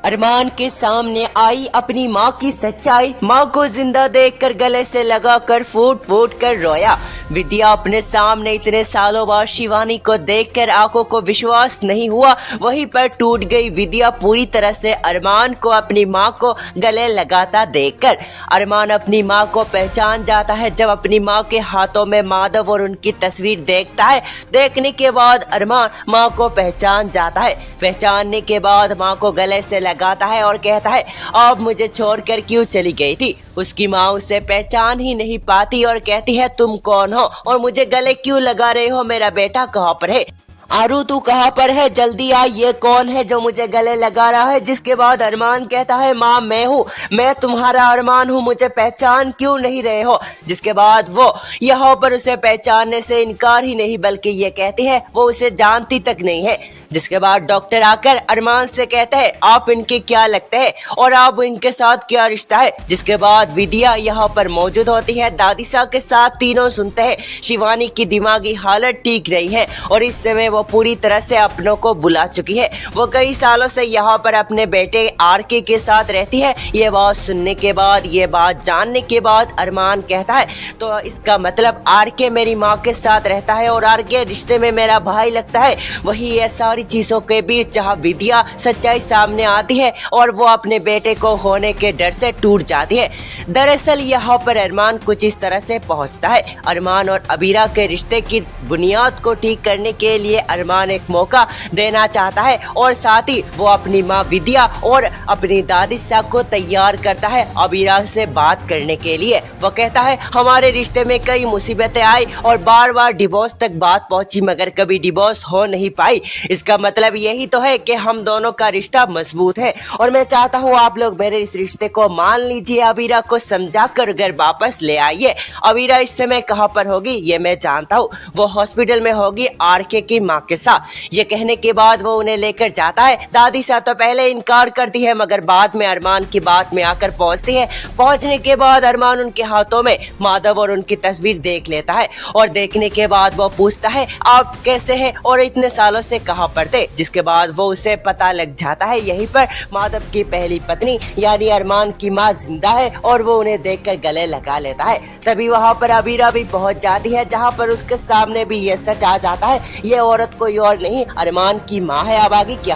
अरमान के सामने आई अपनी माँ की सच्चाई। माँ को जिंदा देखकर गले से लगाकर फूट फूट कर रोया। विद्या अपने सामने इतने सालों बाद शिवानी को देखकर आंखों को विश्वास नहीं हुआ। वहीं पर टूट गई विद्या पूरी तरह से अरमान को अपनी माँ को गले लगाता देखकर। अरमान अपनी माँ को पहचान जाता है जब अपनी माँ के हाथों में माधव और उनकी तस्वीर देखता है। देखने के बाद अरमान माँ को पहचान जाता है। पहचानने के बाद माँ को गले से लगाता है और कहता है, आप मुझे छोड़कर क्यों चली गई थी। उसकी माँ उसे पहचान ही नहीं पाती और कहती है, तुम कौन हो और मुझे गले क्यों लगा रहे हो, मेरा बेटा कहाँ पर है। आरू तू कहाँ पर है, जल्दी आ, ये कौन है जो मुझे गले लगा रहा है। जिसके बाद अरमान कहता है, माँ मैं हूँ, मैं तुम्हारा अरमान हूँ, मुझे पहचान क्यों नहीं रहे हो। जिसके बाद वो यहाँ पर उसे पहचानने से इनकार ही नहीं बल्कि ये कहती है वो उसे जानती तक नहीं है। जिसके बाद डॉक्टर आकर अरमान से कहते हैं, आप इनके क्या लगते हैं और आप इनके साथ क्या रिश्ता है। जिसके बाद विद्या यहाँ पर मौजूद होती है। दादिसा के साथ तीनों सुनते हैं शिवानी की दिमागी हालत ठीक रही है और इस समय वो पूरी तरह से अपनों को बुला चुकी है। वो कई सालों से यहाँ पर अपने बेटे आरके के साथ रहती है। ये बात सुनने के बाद, ये बात जानने के बाद अरमान कहता है, तो इसका मतलब आरके मेरी माँ के साथ रहता है और आरके रिश्ते में मेरा भाई लगता है। वही ऐसा चीजों के बीच जहां विद्या सच्चाई सामने आती है और वो अपने बेटे को होने के डर से टूट जाती है। दरअसल यहाँ पर अरमान कुछ इस तरह से पहुंचता है। अरमान और अबीरा के रिश्ते की बुनियाद को ठीक करने के लिए अरमान एक मौका देना चाहता है और साथ ही वो अपनी माँ विद्या और अपनी दादिसा को तैयार करता है अबीरा से बात करने के लिए। वो कहता है, हमारे रिश्ते में कई मुसीबतें आई और बार बार डिवोर्स तक बात पहुंची मगर कभी डिवोर्स हो नहीं पाई। इसका मतलब यही तो है कि हम दोनों का रिश्ता मजबूत है और मैं चाहता हूँ आप लोग मेरे इस रिश्ते को मान लीजिए। अबीरा को समझाकर घर वापस ले आइए। अबीरा इस समय कहाँ पर होगी ये मैं जानता हूँ, वो हॉस्पिटल में होगी आरके की माँ के साथ। ये कहने के बाद वो उन्हें लेकर जाता है। दादी सा तो पहले इनकार करती है मगर बाद में अरमान की बात में आकर पहुंचती है। पहुंचने के बाद अरमान उनके हाथों में माधव और उनकी तस्वीर देख लेता है और देखने के बाद वो पूछता है, आप कैसे हैं और इतने सालों से कहाँ पर थे। जिसके बाद वो उसे पता लग जाता है यहीं पर माधव की पहली पत्नी यानी अरमान की माँ जिंदा है और वो उन्हें देखकर गले लगा लेता है। तभी वहाँ पर अबीरा भी पहुंच जाती है जहाँ पर उसके सामने भी ये सच आ जाता है, ये औरत कोई और नहीं अरमान की माँ है। अब आगे क्या